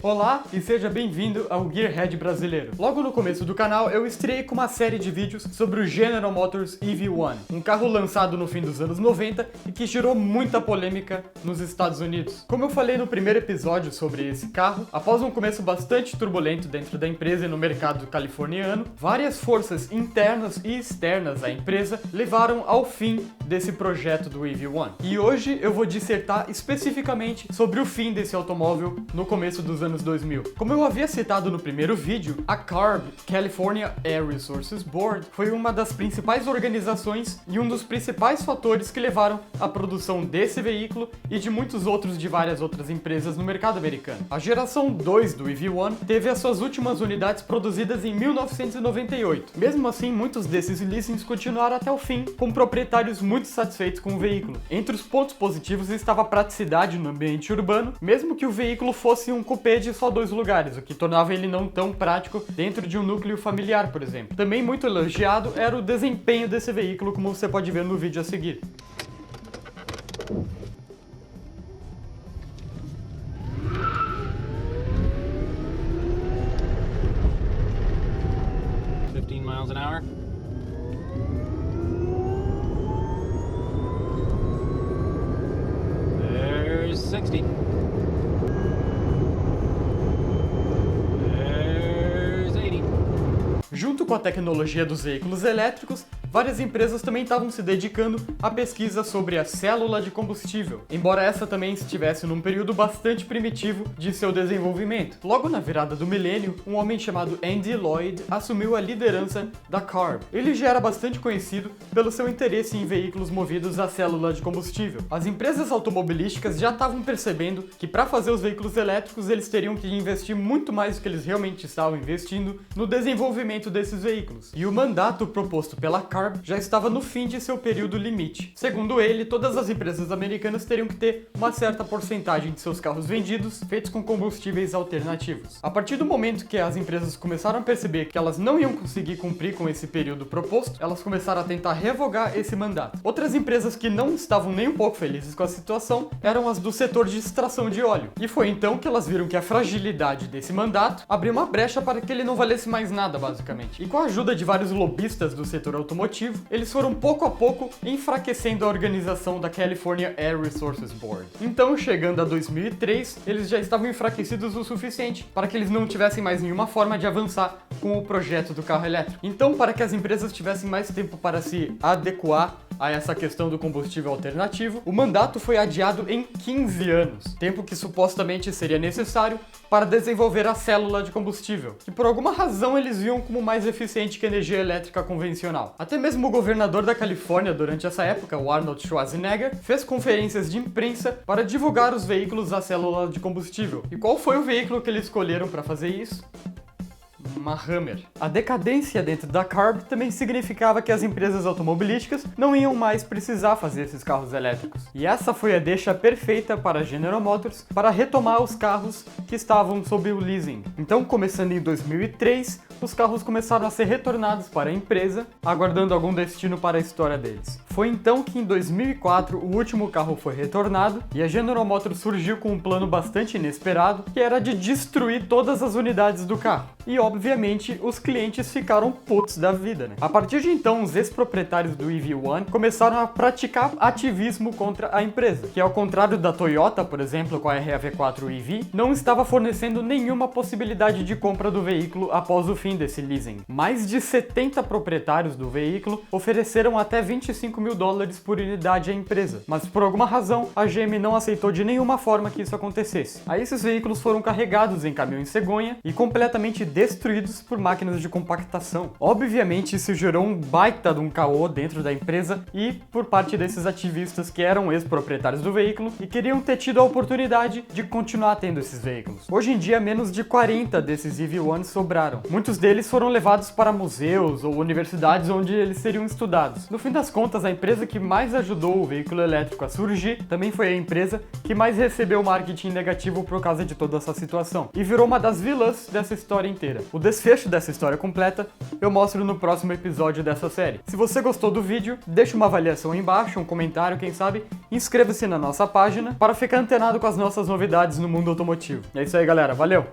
Olá e seja bem-vindo ao Gearhead brasileiro. Logo no começo do canal eu estreiei com uma série de vídeos sobre o General Motors EV1, um carro lançado no fim dos anos 90 e que gerou muita polêmica nos Estados Unidos. Como eu falei no primeiro episódio sobre esse carro, após um começo bastante turbulento dentro da empresa e no mercado californiano, várias forças internas e externas à empresa levaram ao fim desse projeto do EV1. E hoje eu vou dissertar especificamente sobre o fim desse automóvel no começo dos anos 2000. Como eu havia citado no primeiro vídeo, a CARB, California Air Resources Board, foi uma das principais organizações e um dos principais fatores que levaram à produção desse veículo e de muitos outros de várias outras empresas no mercado americano. A geração 2 do EV1 teve as suas últimas unidades produzidas em 1998. Mesmo assim, muitos desses leasings continuaram até o fim, com proprietários muito satisfeitos com o veículo. Entre os pontos positivos estava a praticidade no ambiente urbano, mesmo que o veículo fosse um coupé de só 2 lugares, o que tornava ele não tão prático dentro de um núcleo familiar, por exemplo. Também muito elogiado era o desempenho desse veículo, como você pode ver no vídeo a seguir. Miles an hour. There's 60. There's 80. Junto com a tecnologia dos veículos elétricos, várias empresas também estavam se dedicando à pesquisa sobre a célula de combustível, embora essa também estivesse num período bastante primitivo de seu desenvolvimento. Logo na virada do milênio, um homem chamado Andy Lloyd assumiu a liderança da CARB. Ele já era bastante conhecido pelo seu interesse em veículos movidos à célula de combustível. As empresas automobilísticas já estavam percebendo que para fazer os veículos elétricos eles teriam que investir muito mais do que eles realmente estavam investindo no desenvolvimento desses veículos. E o mandato proposto pela CARB já estava no fim de seu período limite. Segundo ele, todas as empresas americanas teriam que ter uma certa porcentagem de seus carros vendidos feitos com combustíveis alternativos. A partir do momento que as empresas começaram a perceber que elas não iam conseguir cumprir com esse período proposto, elas começaram a tentar revogar esse mandato. Outras empresas que não estavam nem um pouco felizes com a situação eram as do setor de extração de óleo. E foi então que elas viram que a fragilidade desse mandato abriu uma brecha para que ele não valesse mais nada, basicamente. E com a ajuda de vários lobistas do setor automotivo, eles foram pouco a pouco enfraquecendo a organização da California Air Resources Board. Então, chegando a 2003, eles já estavam enfraquecidos o suficiente para que eles não tivessem mais nenhuma forma de avançar com o projeto do carro elétrico. Então, para que as empresas tivessem mais tempo para se adequar a essa questão do combustível alternativo, o mandato foi adiado em 15 anos, tempo que supostamente seria necessário para desenvolver a célula de combustível, que por alguma razão eles viam como mais eficiente que a energia elétrica convencional. Até mesmo o governador da Califórnia durante essa época, o Arnold Schwarzenegger, fez conferências de imprensa para divulgar os veículos à célula de combustível. E qual foi o veículo que eles escolheram para fazer isso? Uma Hummer. A decadência dentro da CARB também significava que as empresas automobilísticas não iam mais precisar fazer esses carros elétricos. E essa foi a deixa perfeita para a General Motors para retomar os carros que estavam sob o leasing. Então, começando em 2003, os carros começaram a ser retornados para a empresa, aguardando algum destino para a história deles. Foi então que em 2004 o último carro foi retornado e a General Motors surgiu com um plano bastante inesperado, que era de destruir todas as unidades do carro. E obviamente os clientes ficaram putos da vida, né? A partir de então, os ex-proprietários do EV1 começaram a praticar ativismo contra a empresa, que ao contrário da Toyota, por exemplo, com a RAV4 EV, não estava fornecendo nenhuma possibilidade de compra do veículo após o fim desse leasing. Mais de 70 proprietários do veículo ofereceram até $25 mil por unidade à empresa, mas por alguma razão a GM não aceitou de nenhuma forma que isso acontecesse. Aí esses veículos foram carregados em caminhões cegonha e completamente destruídos por máquinas de compactação. Obviamente isso gerou um baita de um caô dentro da empresa e por parte desses ativistas que eram ex-proprietários do veículo e queriam ter tido a oportunidade de continuar tendo esses veículos. Hoje em dia, menos de 40 desses EV1s sobraram. Muitos muitos deles foram levados para museus ou universidades onde eles seriam estudados. No fim das contas, a empresa que mais ajudou o veículo elétrico a surgir também foi a empresa que mais recebeu marketing negativo por causa de toda essa situação, e virou uma das vilãs dessa história inteira. O desfecho dessa história completa eu mostro no próximo episódio dessa série. Se você gostou do vídeo, deixa uma avaliação aí embaixo, um comentário, quem sabe, inscreva-se na nossa página para ficar antenado com as nossas novidades no mundo automotivo. É isso aí, galera. Valeu!